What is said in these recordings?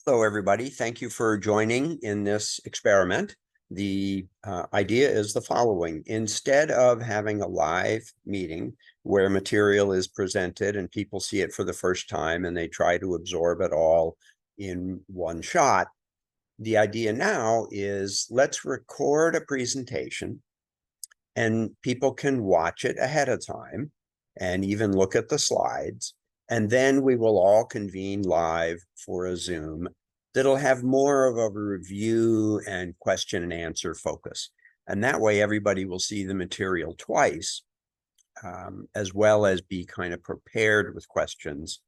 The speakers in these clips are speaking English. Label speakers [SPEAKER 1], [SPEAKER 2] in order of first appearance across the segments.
[SPEAKER 1] Hello, everybody. Thank you for joining in this experiment. The idea is the following. Instead of having a live meeting where material is presented and people see it for the first time and they try to absorb it all in one shot, the idea now is let's record a presentation and people can watch it ahead of time and even look at the slides. And then we will all convene live for a Zoom that'll have more of a review and question and answer focus. And that way everybody will see the material twice, as well as be kind of prepared with questions,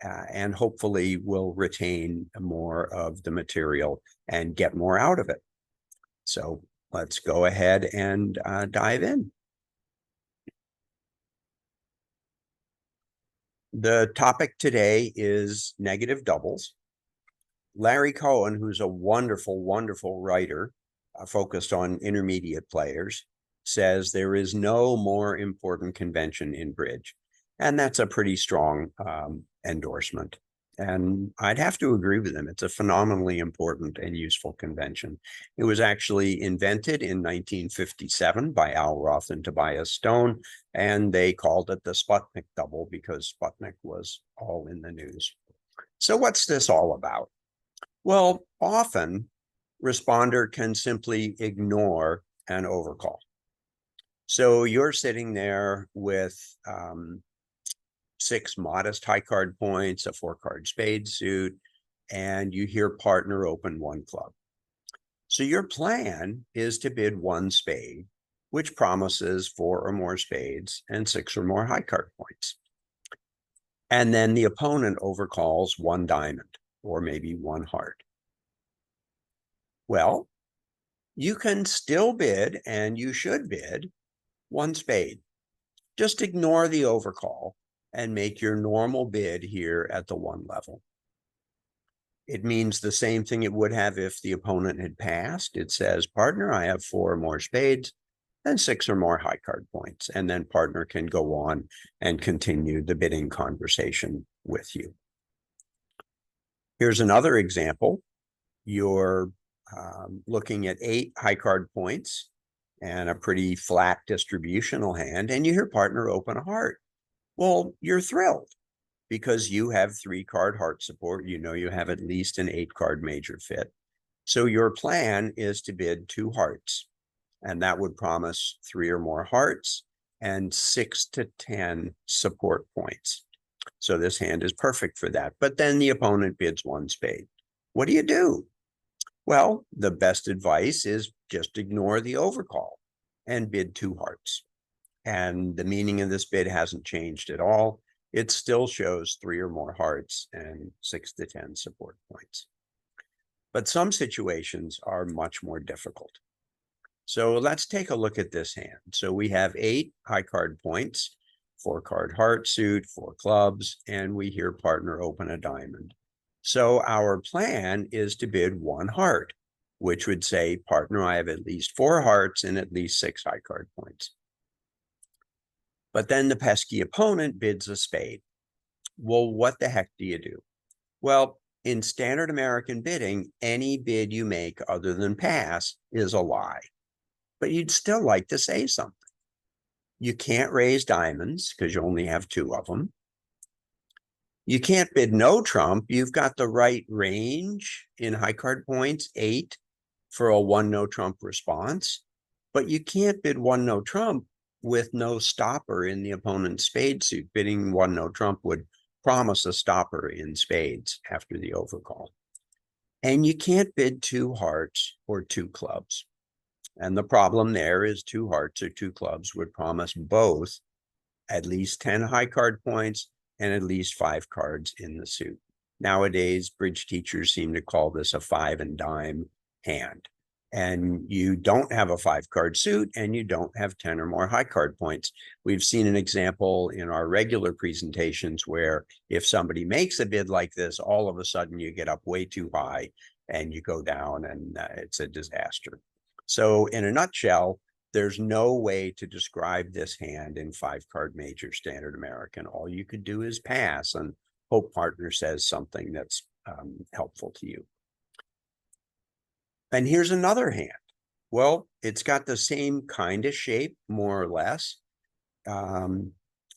[SPEAKER 1] and hopefully will retain more of the material and get more out of it. So let's go ahead and dive in. The topic today is negative doubles. Larry Cohen, who's a wonderful, wonderful writer focused on intermediate players, says there is no more important convention in bridge. And that's a pretty strong endorsement. And I'd have to agree with him. It's a phenomenally important and useful convention. It was actually invented in 1957 by Al Roth and Tobias Stone, and they called it the Sputnik double because Sputnik was all in the news. So what's this all about? Well, often responder can simply ignore an overcall. So you're sitting there with 6 modest high card points, a 4-card spade suit, and you hear partner open 1 club. So your plan is to bid 1 spade, which promises 4 or more spades and 6 or more high card points. And then the opponent overcalls 1 diamond or maybe 1 heart. Well, you can still bid, and you should bid, 1 spade. Just ignore the overcall and make your normal bid here at the 1 level. It means the same thing it would have if the opponent had passed. It says, partner, I have 4 or more spades and 6 or more high card points. And then partner can go on and continue the bidding conversation with you. Here's another example. You're looking at 8 high card points and a pretty flat distributional hand, and you hear partner open a heart. Well, you're thrilled because you have 3-card heart support. You know you have at least an 8-card major fit. So your plan is to bid 2 hearts, and that would promise 3 or more hearts and 6 to 10 support points. So this hand is perfect for that. But then the opponent bids 1 spade. What do you do? Well, the best advice is just ignore the overcall and bid 2 hearts. And the meaning of this bid hasn't changed at all. It still shows 3 or more hearts and 6 to 10 support points. But some situations are much more difficult. So let's take a look at this hand. So we have 8 high card points, 4-card heart suit, 4 clubs, and we hear partner open a diamond. So our plan is to bid 1 heart, which would say, partner, I have at least 4 hearts and at least 6 high card points. But then the pesky opponent bids a spade. Well, what the heck do you do? Well, in standard American bidding, any bid you make other than pass is a lie. But you'd still like to say something. You can't raise diamonds because you only have 2 of them. You can't bid no trump. You've got the right range in high card points, 8, for a 1 no trump response. But you can't bid 1 no trump with no stopper in the opponent's spade suit. Bidding 1 no trump would promise a stopper in spades after the overcall. And you can't bid 2 hearts or 2 clubs. And the problem there is 2 hearts or 2 clubs would promise both at least 10 high card points and at least 5 cards in the suit. Nowadays, bridge teachers seem to call this a 5 and dime hand. And you don't have a 5-card suit and you don't have 10 or more high card points. We've seen an example in our regular presentations where if somebody makes a bid like this, all of a sudden you get up way too high and you go down and it's a disaster. So in a nutshell, there's no way to describe this hand in 5-card major standard American. All you could do is pass and hope partner says something that's helpful to you. And here's another hand. Well, it's got the same kind of shape, more or less.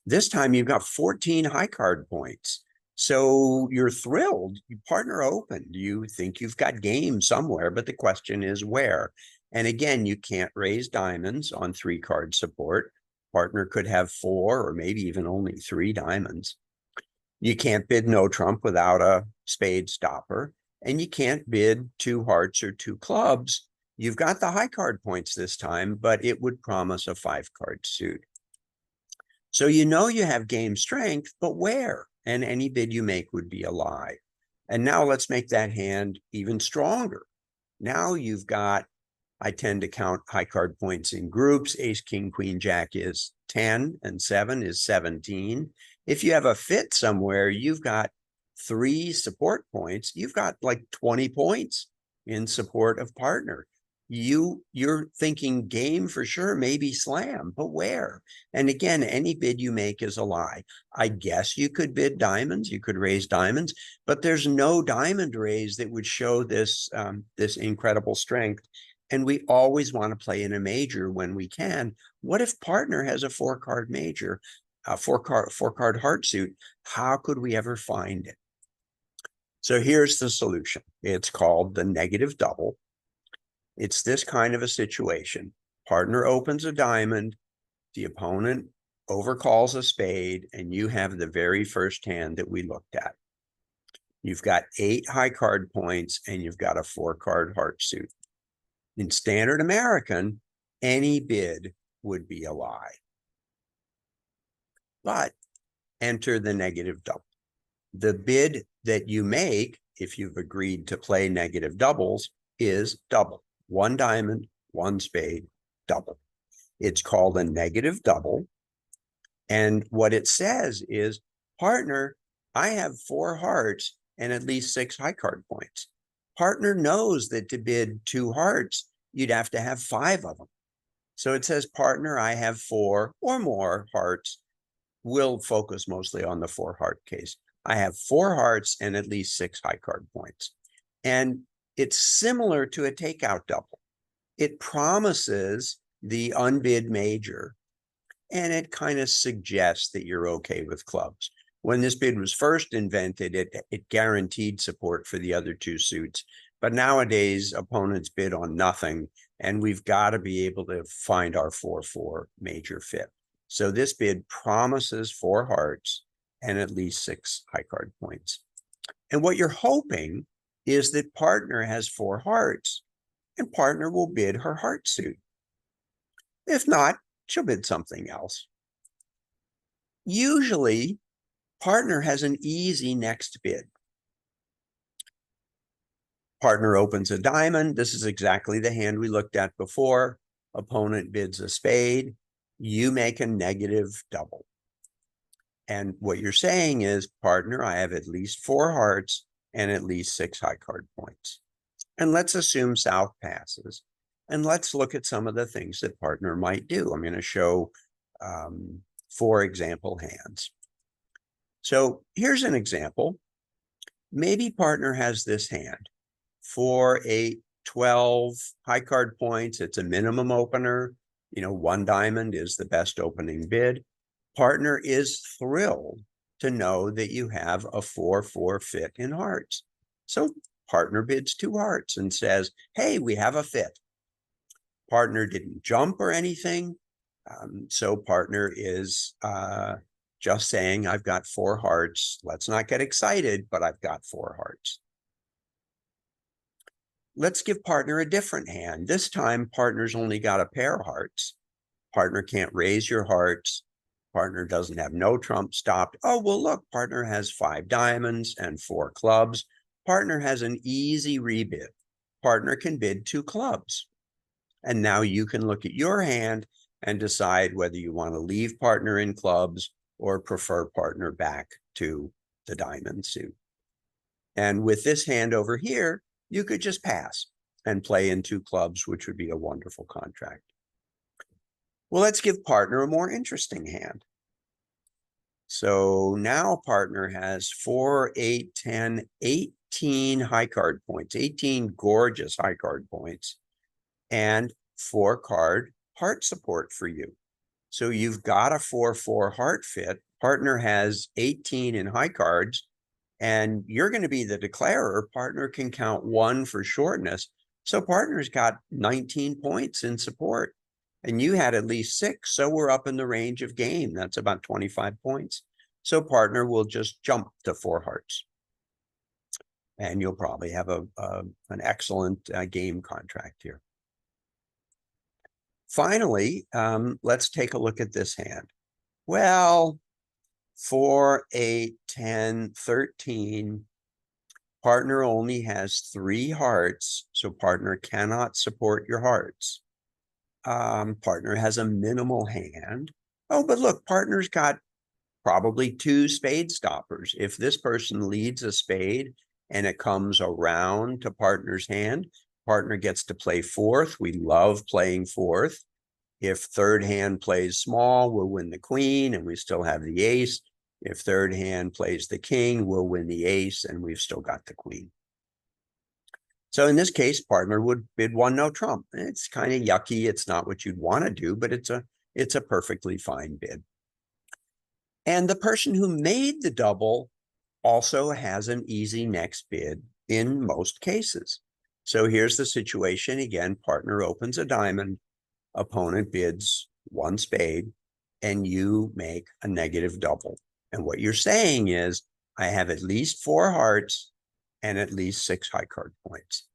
[SPEAKER 1] This time you've got 14 high card points. So you're thrilled. Your partner opened. You think you've got game somewhere, but the question is where? And again, you can't raise diamonds on 3-card support. Partner could have 4 or maybe even only 3 diamonds. You can't bid no trump without a spade stopper, and you can't bid 2 hearts or 2 clubs. You've got the high card points this time, but it would promise a 5-card suit. So you know you have game strength, but where? And any bid you make would be a lie. And now let's make that hand even stronger. Now you've got, I tend to count high card points in groups. Ace, king, queen, jack is 10, and 7 is 17. If you have a fit somewhere, you've got 3 support points. You've got like 20 points in support of partner. You're thinking game for sure, maybe slam, but where? And again, any bid you make is a lie. I guess you could bid diamonds, you could raise diamonds, but there's no diamond raise that would show this this incredible strength. And we always want to play in a major when we can. What if partner has a 4-card major, a 4-card heart suit? How could we ever find it? So here's the solution. It's called the negative double. It's this kind of a situation. Partner opens a diamond, the opponent overcalls a spade, and you have the very first hand that we looked at. You've got 8 high card points, and you've got a 4-card heart suit. In standard American, any bid would be a lie. But enter the negative double. The bid that you make, if you've agreed to play negative doubles, is double. 1 diamond, 1 spade, double. It's called a negative double. And what it says is, partner, I have 4 hearts and at least 6 high card points. Partner knows that to bid 2 hearts, you'd have to have 5 of them. So it says, partner, I have 4 or more hearts. We'll focus mostly on the 4 heart case. I have 4 hearts and at least 6 high card points. And it's similar to a takeout double. It promises the unbid major, and it kind of suggests that you're okay with clubs. When this bid was first invented, it guaranteed support for the other 2 suits. But nowadays, opponents bid on nothing, and we've got to be able to find our 4-4 major fit. So this bid promises 4 hearts and at least 6 high card points. And what you're hoping is that partner has 4 hearts, and partner will bid her heart suit. If not, she'll bid something else. Usually, partner has an easy next bid. Partner opens a diamond. This is exactly the hand we looked at before. Opponent bids a spade. You make a negative double. And what you're saying is, partner, I have at least 4 hearts and at least 6 high card points. And let's assume South passes. And let's look at some of the things that partner might do. I'm going to show 4 example hands. So here's an example. Maybe partner has this hand. 4, 8, 12 high card points. It's a minimum opener. 1 diamond is the best opening bid. Partner is thrilled to know that you have a 4-4 fit in hearts. So partner bids 2 hearts and says, hey, we have a fit. Partner didn't jump or anything. So partner is just saying, I've got 4 hearts. Let's not get excited, but I've got 4 hearts. Let's give partner a different hand. This time, partner's only got a pair of hearts. Partner can't raise your hearts. Partner doesn't have no trump stopped. Oh, well, look, partner has 5 diamonds and 4 clubs. Partner has an easy rebid. Partner can bid 2 clubs. And now you can look at your hand and decide whether you want to leave partner in clubs or prefer partner back to the diamond suit. And with this hand over here, you could just pass and play in 2 clubs, which would be a wonderful contract. Well, let's give partner a more interesting hand. So now partner has 4, 8, 10, 18 high card points, 18 gorgeous high card points, and 4-card heart support for you. So you've got a 4-4 heart fit. Partner has 18 in high cards, and you're going to be the declarer. Partner can count 1 for shortness. So partner's got 19 points in support, and you had at least 6. So we're up in the range of game. That's about 25 points. So partner will just jump to 4 hearts. And you'll probably have an excellent game contract here. Finally, let's take a look at this hand. Well, 4, 8, 10, 13. Partner only has 3 hearts, so partner cannot support your hearts. Partner has a minimal hand. Oh, but look, partner's got probably 2 spade stoppers. If this person leads a spade and it comes around to partner's hand, partner gets to play 4th. We love playing 4th. If 3rd hand plays small, we'll win the queen and we still have the ace. If 3rd hand plays the king, we'll win the ace and we've still got the queen. So in this case, partner would bid 1 no trump. It's kind of yucky. It's not what you'd want to do, but it's a perfectly fine bid. And the person who made the double also has an easy next bid in most cases. So here's the situation. Again, partner opens a diamond, opponent bids 1 spade, and you make a negative double. And what you're saying is, I have at least 4 hearts and at least 6 high card points.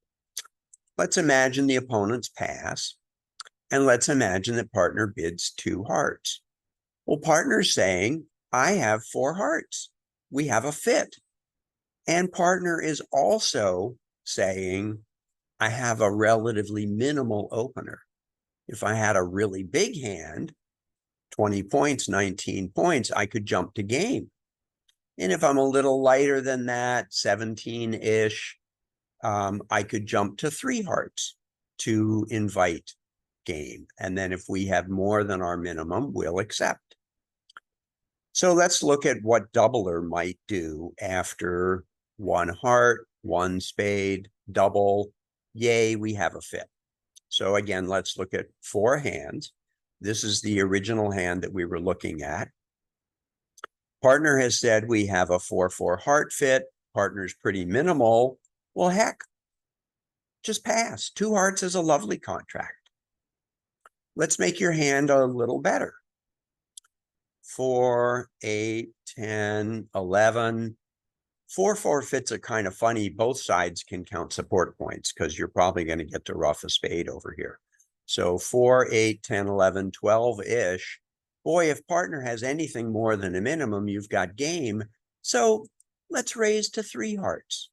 [SPEAKER 1] Let's imagine the opponent's pass, and let's imagine that partner bids 2 hearts. Well, partner's saying, I have 4 hearts. We have a fit. And partner is also saying, I have a relatively minimal opener. If I had a really big hand, 20 points, 19 points, I could jump to game. And if I'm a little lighter than that, 17-ish, I could jump to 3 hearts to invite game. And then if we have more than our minimum, we'll accept. So let's look at what doubler might do after 1 heart, 1 spade, double. Yay, we have a fit. So again, let's look at 4 hands. This is the original hand that we were looking at. Partner has said we have a 4-4 heart fit. Partner's pretty minimal. Well, heck, just pass. 2 hearts is a lovely contract. Let's make your hand a little better. 4, 8, 10, 11. 4-4 fits are kind of funny. Both sides can count support points because you're probably going to get to rough a spade over here. So 4, 8, 10, 11, 12-ish. Boy, if partner has anything more than a minimum, you've got game. So let's raise to 3 hearts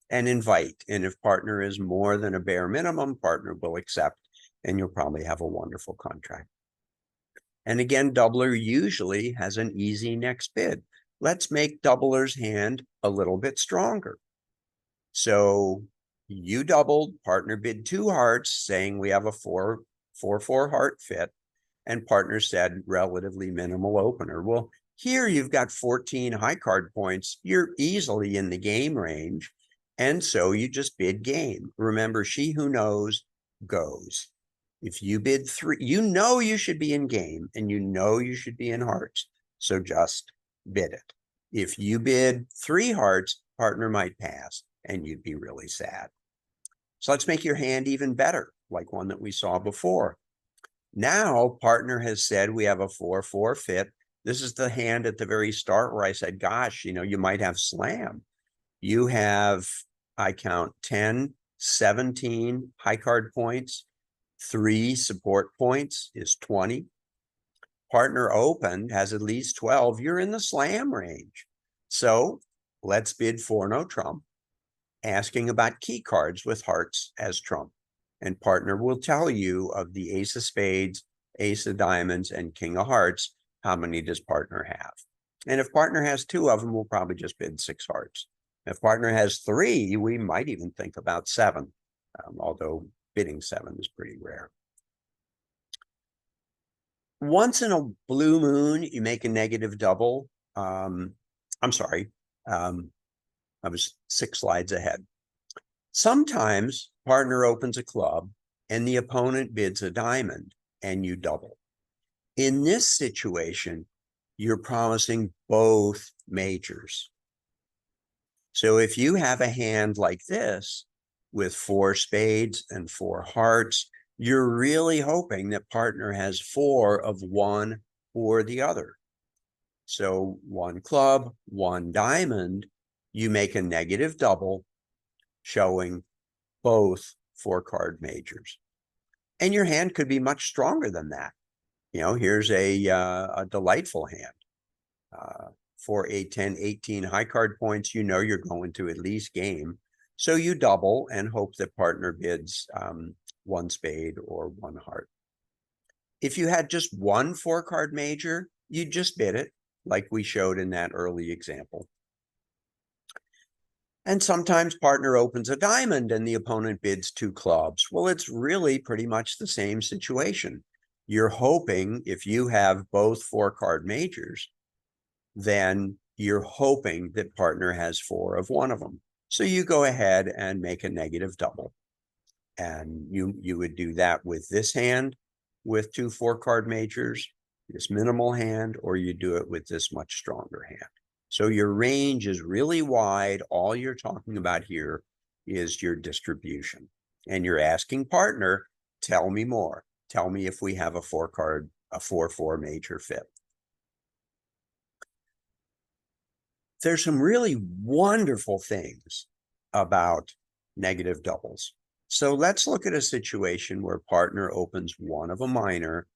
[SPEAKER 1] and invite. And if partner is more than a bare minimum, partner will accept, and you'll probably have a wonderful contract. And again, doubler usually has an easy next bid. Let's make doubler's hand a little bit stronger. So you doubled, partner bid 2 hearts, saying we have a 4-4 heart fit, and partner said relatively minimal opener. Well, here you've got 14 high card points. You're easily in the game range, and so you just bid game. Remember, she who knows goes. If you bid 3, you know you should be in game, and you know you should be in hearts, so just bid it. If you bid 3 hearts, partner might pass, and you'd be really sad. So let's make your hand even better, like one that we saw before. Now, partner has said we have a 4-4 fit. This is the hand at the very start where I said, gosh, you might have slam. You have, I count 10, 17 high card points. 3 support points is 20. Partner opened has at least 12. You're in the slam range. So let's bid 4 no trump, asking about key cards with hearts as trump. And partner will tell you of the ace of spades, ace of diamonds, and king of hearts, how many does partner have? And if partner has 2 of them, we'll probably just bid 6 hearts. If partner has 3, we might even think about 7, although bidding 7 is pretty rare. Once in a blue moon, you make a negative double. A I was 6 slides ahead. Sometimes partner opens a club and the opponent bids a diamond and you double. In this situation, you're promising both majors. So if you have a hand like this with 4 spades and 4 hearts, you're really hoping that partner has 4 of one or the other. So 1 club, 1 diamond, you make a negative double showing both 4-card majors. And your hand could be much stronger than that. You know, here's a delightful hand. 4, 8, 10, 18 high card points, you know you're going to at least game. So you double and hope that partner bids 1 spade or 1 heart. If you had just 1 4-card major, you just bid it, like we showed in that early example. And sometimes partner opens a diamond and the opponent bids 2 clubs. Well, it's really pretty much the same situation. You're hoping if you have both 4-card majors, then you're hoping that partner has 4 of one of them. So you go ahead and make a negative double. And you would do that with this hand with 2 4-card majors, this minimal hand, or you do it with this much stronger hand. So your range is really wide. All you're talking about here is your distribution. And you're asking partner, tell me more. Tell me if we have a 4-card, a 4-4 major fit. There's some really wonderful things about negative doubles. So let's look at a situation where partner opens 1 of a minor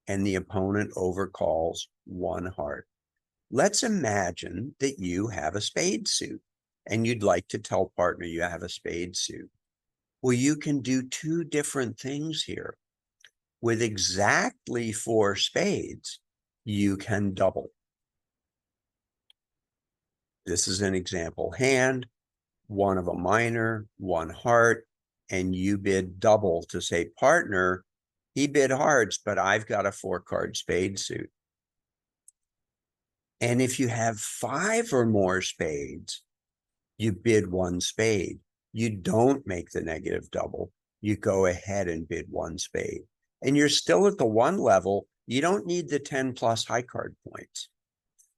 [SPEAKER 1] and the opponent overcalls 1 heart. Let's imagine that you have a spade suit and you'd like to tell partner you have a spade suit. Well, you can do 2 different things here. With exactly 4 spades, you can double. This is an example hand, 1 of a minor, 1 heart, and you bid double to say, partner, he bid hearts, but I've got a 4-card spade suit. And if you have 5 or more spades, you bid 1 spade. You don't make the negative double. You go ahead and bid 1 spade. And you're still at the 1 level. You don't need the 10 plus high card points.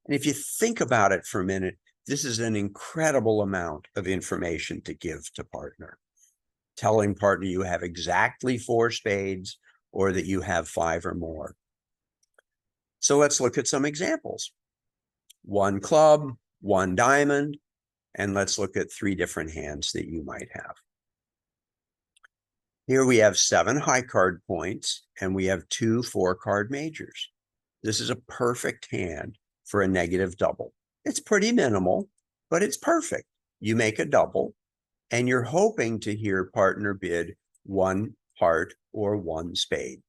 [SPEAKER 1] And if you think about it for a minute, this is an incredible amount of information to give to partner. Telling partner you have exactly 4 spades or that you have 5 or more. So let's look at some examples. 1 club, 1 diamond, and let's look at 3 different hands that you might have. Here we have 7 high card points and we have 2 4-card majors. This is a perfect hand for a negative double. It's pretty minimal, but it's perfect. You make a double and you're hoping to hear partner bid 1 heart or 1 spade.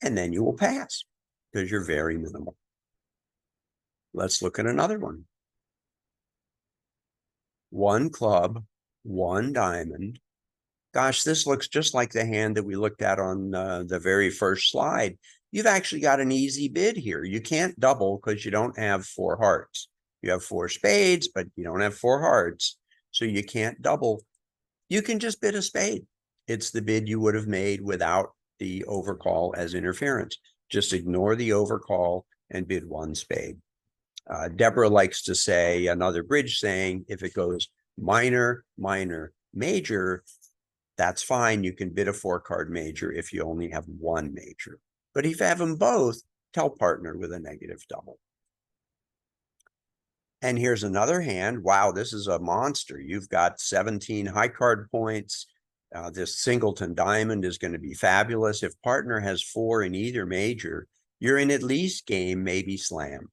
[SPEAKER 1] And then you will pass because you're very minimal. Let's look at another one. 1 club, 1 diamond. Gosh, this looks just like the hand that we looked at on the very first slide. You've actually got an easy bid here. You can't double because you don't have 4 hearts. You have 4 spades, but you don't have 4 hearts. So you can't double. You can just bid a spade. It's the bid you would have made without the overcall as interference. Just ignore the overcall and bid 1 spade. Deborah likes to say another bridge saying, if it goes minor, minor, major, that's fine. You can bid a 4-card major if you only have 1 major. But if you have them both, tell partner with a negative double. And here's another hand. Wow, this is a monster. You've got 17 high card points. This singleton diamond is going to be fabulous. If partner has 4 in either major, you're in at least game, maybe slam.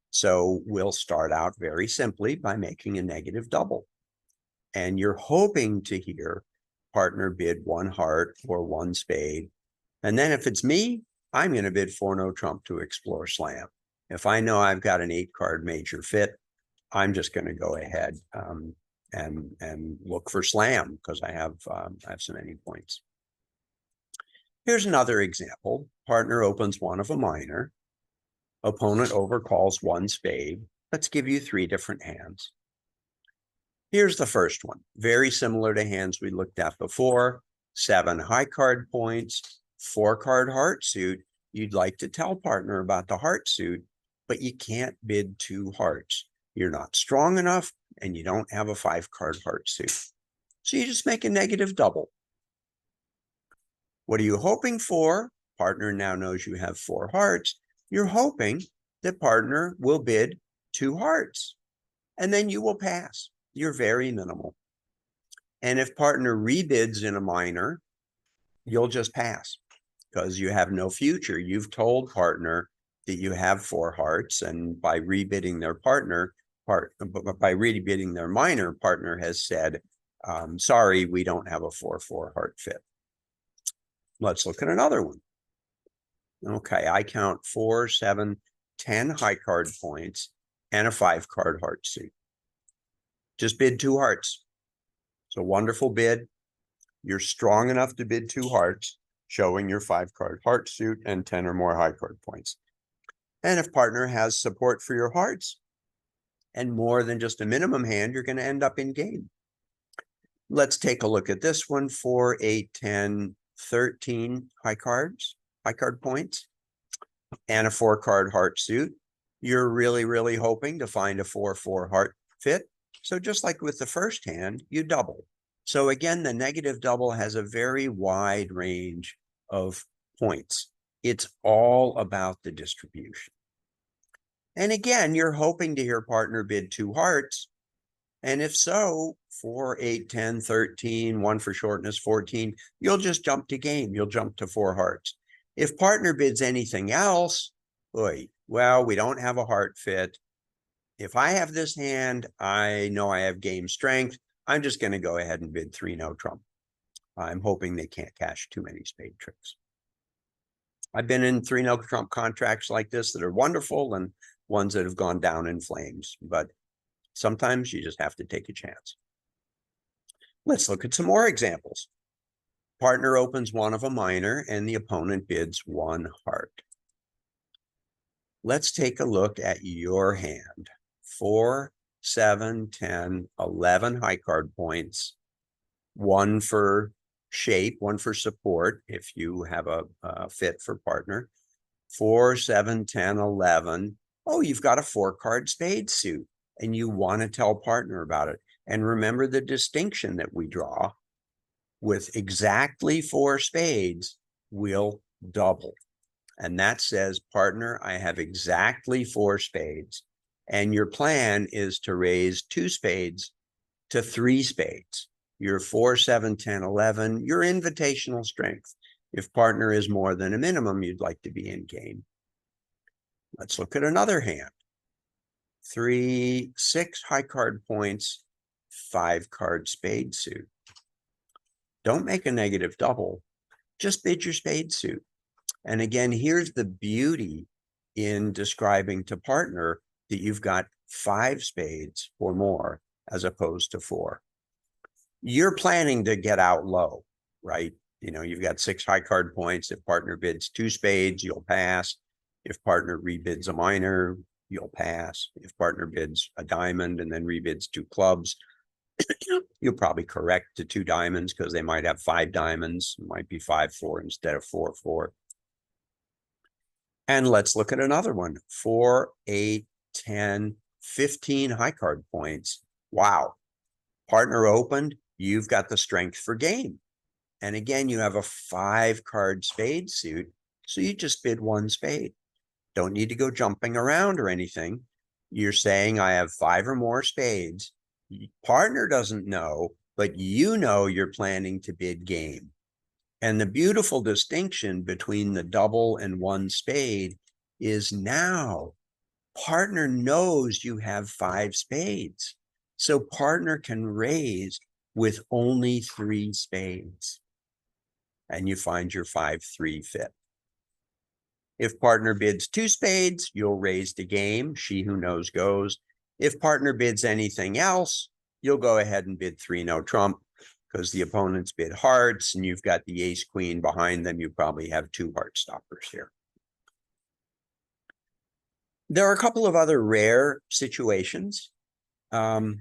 [SPEAKER 1] So we'll start out very simply by making a negative double. And you're hoping to hear partner bid 1 heart or 1 spade. And then if it's me, I'm going to bid 4 no trump to explore slam. If I know I've got an 8-card major fit, I'm just going to go ahead and look for slam because I have so many points. Here's another example. Partner opens 1 of a minor. Opponent overcalls 1 spade. Let's give you 3 different hands. Here's the first one, very similar to hands we looked at before. 7 high card points, 4 card heart suit. You'd like to tell partner about the heart suit, but you can't bid 2 hearts. You're not strong enough and you don't have a 5 card heart suit. So you just make a negative double. What are you hoping for? Partner now knows you have 4 hearts. You're hoping that partner will bid 2 hearts and then you will pass. You're very minimal. And if partner rebids in a minor, you'll just pass because you have no future. You've told partner that you have 4 hearts, and by rebidding their minor, partner has said, sorry, we don't have a 4-4 heart fit. Let's look at another one. Okay, I count 4, 7, 10 high card points and a 5 card heart suit. Just bid 2 hearts. It's a wonderful bid. You're strong enough to bid 2 hearts, showing your 5 card heart suit and 10 or more high card points. And if partner has support for your hearts and more than just a minimum hand, you're going to end up in game. Let's take a look at this one. 4, 8, 10, 13 high card points and a 4 card heart suit. You're really hoping to find a 4-4 heart fit. So just like with the first hand, you double. So again, the negative double has a very wide range of points. It's all about the distribution. And again, you're hoping to hear partner bid 2 hearts. And if so, 4, 8, 10, 13, 1 for shortness, 14, you'll just jump to game. You'll jump to 4 hearts. If partner bids anything else, well, we don't have a heart fit. If I have this hand, I know I have game strength. I'm just going to go ahead and bid 3 no trump. I'm hoping they can't cash too many spade tricks. I've been in 3 no trump contracts like this that are wonderful and ones that have gone down in flames, but sometimes you just have to take a chance. Let's look at some more examples. Partner opens one of a minor and the opponent bids 1 heart. Let's take a look at your hand. 4, 7, 10, 11 high card points, 1 for shape, 1 for support if you have a fit for partner. 4, 7, 10, 11. Oh, you've got a 4 card spade suit and you want to tell partner about it. And remember the distinction that we draw with exactly 4 spades, we'll double. And that says, partner, I have exactly 4 spades. And your plan is to raise 2 spades to 3 spades. Your 4, 7, 10, 11, your invitational strength. If partner is more than a minimum, you'd like to be in game. Let's look at another hand. 3, 6 high card points, 5 card spade suit. Don't make a negative double. Just bid your spade suit. And again, here's the beauty in describing to partner that you've got 5 spades or more as opposed to 4. You're planning to get out low, right? You know, you've got 6 high card points. If partner bids 2 spades, you'll pass. If partner rebids a minor, you'll pass. If partner bids a diamond and then rebids 2 clubs, you'll probably correct to 2 diamonds because they might have 5 diamonds. It might be 5-4 instead of 4-4. And let's look at another one. 4, 8, 10, 15 high card points. Wow. Partner opened. You've got the strength for game. And again, you have a 5 card spade suit. So you just bid 1 spade. Don't need to go jumping around or anything. You're saying I have 5 or more spades. Partner doesn't know, but you know you're planning to bid game. And the beautiful distinction between the double and 1 spade is now partner knows you have 5 spades. So partner can raise with only 3 spades. And you find your 5-3 fit. If partner bids 2 spades, you'll raise the game. She who knows goes. If partner bids anything else, you'll go ahead and bid 3 no trump because the opponents bid hearts and you've got the ace queen behind them. You probably have 2 heart stoppers here. There are a couple of other rare situations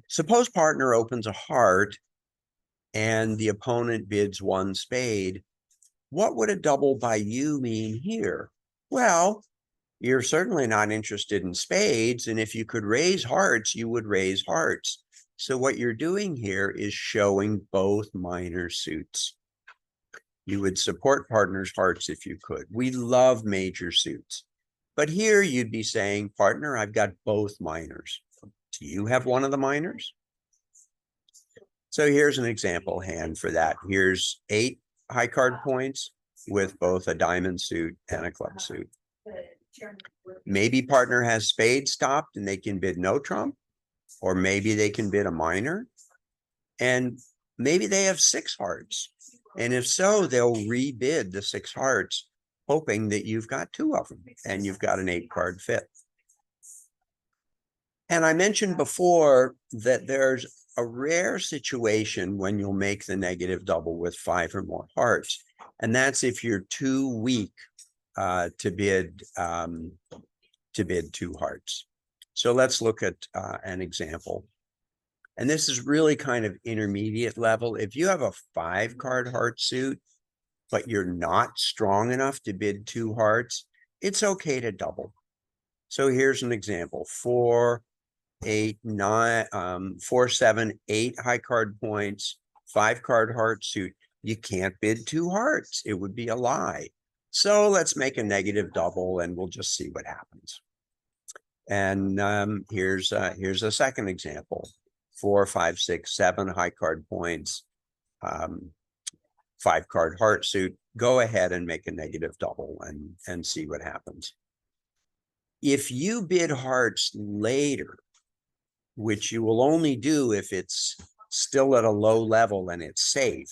[SPEAKER 1] Suppose partner opens a heart and the opponent bids one spade. What would a double by you mean here? Well, you're certainly not interested in spades, and if you could raise hearts, you would raise hearts. So what you're doing here is showing both minor suits. You would support partner's hearts if you could. We love major suits. But here you'd be saying, partner, I've got both minors. Do you have one of the minors? So here's an example hand for that. Here's 8 high card points with both a diamond suit and a club suit. Maybe partner has spades stopped and they can bid no trump, or maybe they can bid a minor, and maybe they have 6 hearts. And if so, they'll rebid the 6 hearts, hoping that you've got 2 of them and you've got an 8 card fit. And I mentioned before that there's a rare situation when you'll make the negative double with 5 or more hearts. And that's if you're too weak to bid 2 hearts. So let's look at an example. And this is really kind of intermediate level. If you have a 5 card heart suit, but you're not strong enough to bid 2 hearts, it's okay to double. So here's an example: 4, 8, 9, 4, 7, 8 high card points, 5 card heart suit. You can't bid 2 hearts. It would be a lie. So let's make a negative double and we'll just see what happens. And here's a second example: 4, 5, 6, 7 high card points, 5 card heart suit. Go ahead and make a negative double and see what happens. If you bid hearts later, which you will only do if it's still at a low level and it's safe,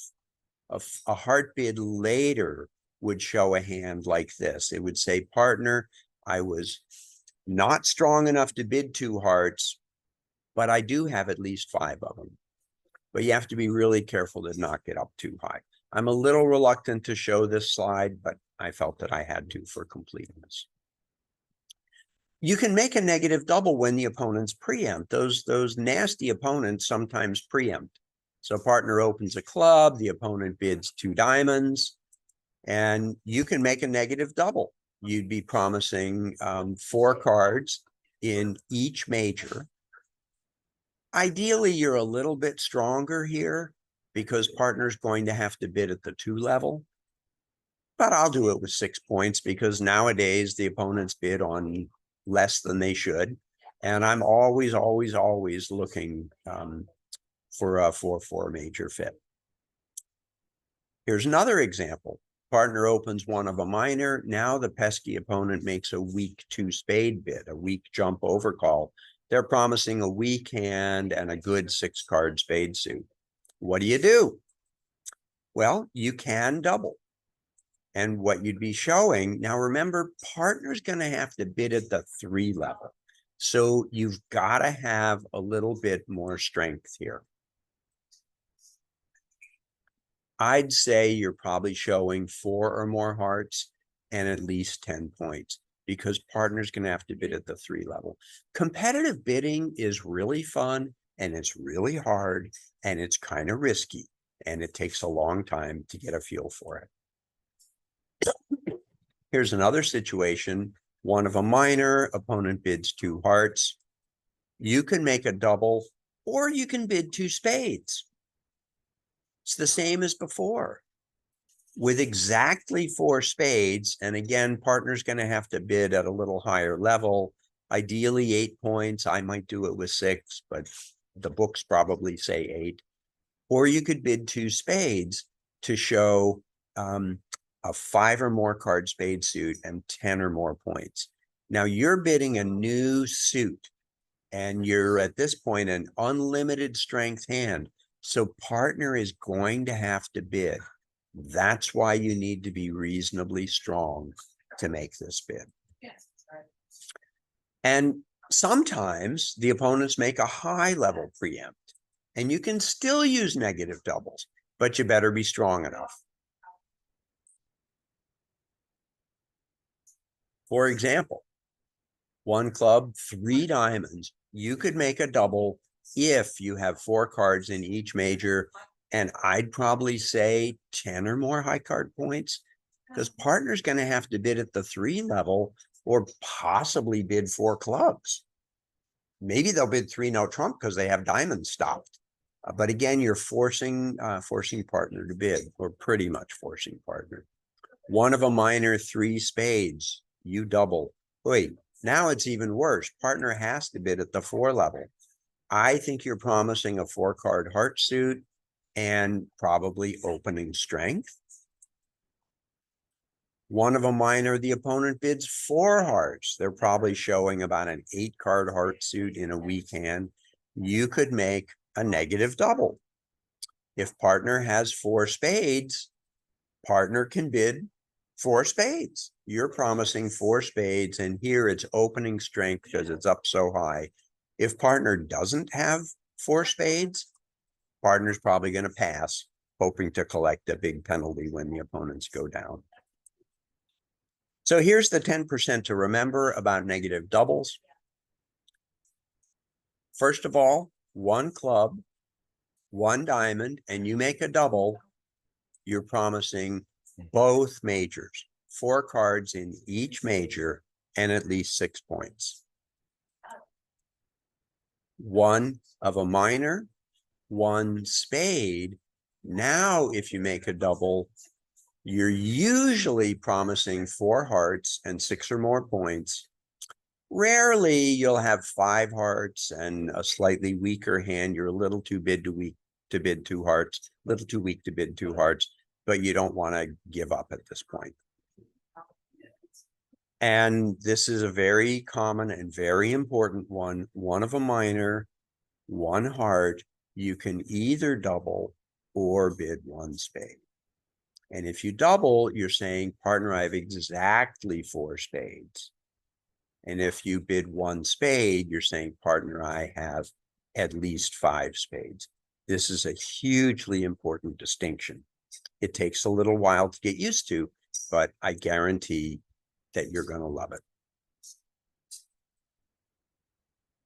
[SPEAKER 1] a heart bid later would show a hand like this. It would say, partner, I was not strong enough to bid 2 hearts, but I do have at least 5 of them. But you have to be really careful to not get up too high. I'm a little reluctant to show this slide, but I felt that I had to for completeness. You can make a negative double when the opponents preempt. Those nasty opponents sometimes preempt. So partner opens a club, the opponent bids 2 diamonds, and you can make a negative double. You'd be promising 4 cards in each major. Ideally, you're a little bit stronger here because partner's going to have to bid at the 2 level. But I'll do it with 6 points because nowadays the opponents bid on less than they should. And I'm always looking for a 4-4 major fit. Here's another example. Partner opens one of a minor. Now the pesky opponent makes a weak 2 spade bid, a weak jump overcall. They're promising a weak hand and a good 6 card spade suit. What do? Well, you can double. And what you'd be showing, now remember, partner's going to have to bid at the 3 level. So you've got to have a little bit more strength here. I'd say you're probably showing 4 or more hearts and at least 10 points because partner's going to have to bid at the 3 level. Competitive bidding is really fun and it's really hard and it's kind of risky and it takes a long time to get a feel for it. Here's another situation: one of a minor, opponent bids 2 hearts. You can make a double or you can bid 2 spades. It's the same as before. With exactly 4 spades, and again, partner's going to have to bid at a little higher level, ideally 8 points. I might do it with 6, but the books probably say 8. Or you could bid 2 spades to show a 5 or more card spade suit and 10 or more points. Now you're bidding a new suit and you're at this point an unlimited strength hand. So partner is going to have to bid. That's why you need to be reasonably strong to make this bid. Yes, right. And sometimes the opponents make a high level preempt and you can still use negative doubles, but you better be strong enough. For example, 1 club, 3 diamonds. You could make a double if you have 4 cards in each major, and I'd probably say 10 or more high card points, because partner's going to have to bid at the 3 level or possibly bid 4 clubs. Maybe they'll bid 3 no trump because they have diamonds stopped. But again, you're forcing partner to bid, or pretty much forcing partner. 1 of a minor, 3 spades, you double. Wait, now it's even worse. Partner has to bid at the 4 level. I think you're promising a 4-card heart suit and probably opening strength. 1 of a minor, the opponent bids 4 hearts. They're probably showing about an 8-card heart suit in a weak hand. You could make a negative double. If partner has 4 spades, partner can bid 4 spades. You're promising 4 spades, and here it's opening strength because it's up so high. If partner doesn't have 4 spades, partner's probably going to pass, hoping to collect a big penalty when the opponents go down. So here's the 10% to remember about negative doubles. First of all, 1 club, 1 diamond, and you make a double, you're promising both majors, 4 cards in each major and at least 6 points. 1 of a minor, 1 spade. Now, if you make a double, you're usually promising 4 hearts and 6 or more points. Rarely you'll have 5 hearts and a slightly weaker hand. You're a little too bid to bid 2 hearts, a little too weak to bid 2 hearts, but you don't want to give up at this point. And this is a very common and very important one. 1 of a minor, 1 heart, you can either double or bid 1 spade. And if you double, you're saying, partner, I have exactly 4 spades. And if you bid 1 spade, you're saying, partner, I have at least 5 spades. This is a hugely important distinction. It takes a little while to get used to, but I guarantee that you're going to love it.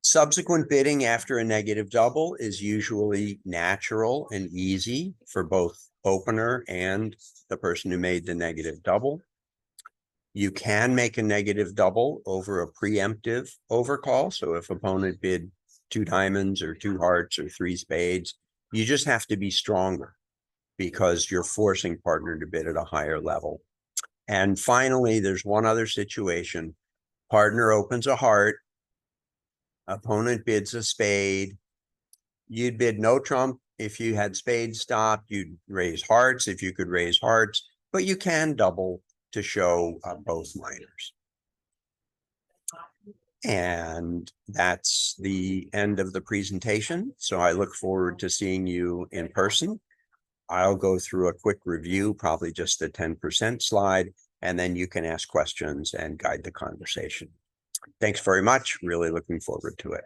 [SPEAKER 1] Subsequent bidding after a negative double is usually natural and easy for both opener and the person who made the negative double. You can make a negative double over a preemptive overcall. So if opponent bid 2 diamonds or 2 hearts or 3 spades, you just have to be stronger because you're forcing partner to bid at a higher level. And finally, there's one other situation. Partner opens a heart, opponent bids a spade. You'd bid no trump if you had spades stopped. You'd raise hearts if you could raise hearts, but you can double to show both minors. And that's the end of the presentation. So I look forward to seeing you in person. I'll go through a quick review, probably just a 10% slide, and then you can ask questions and guide the conversation. Thanks very much. Really looking forward to it.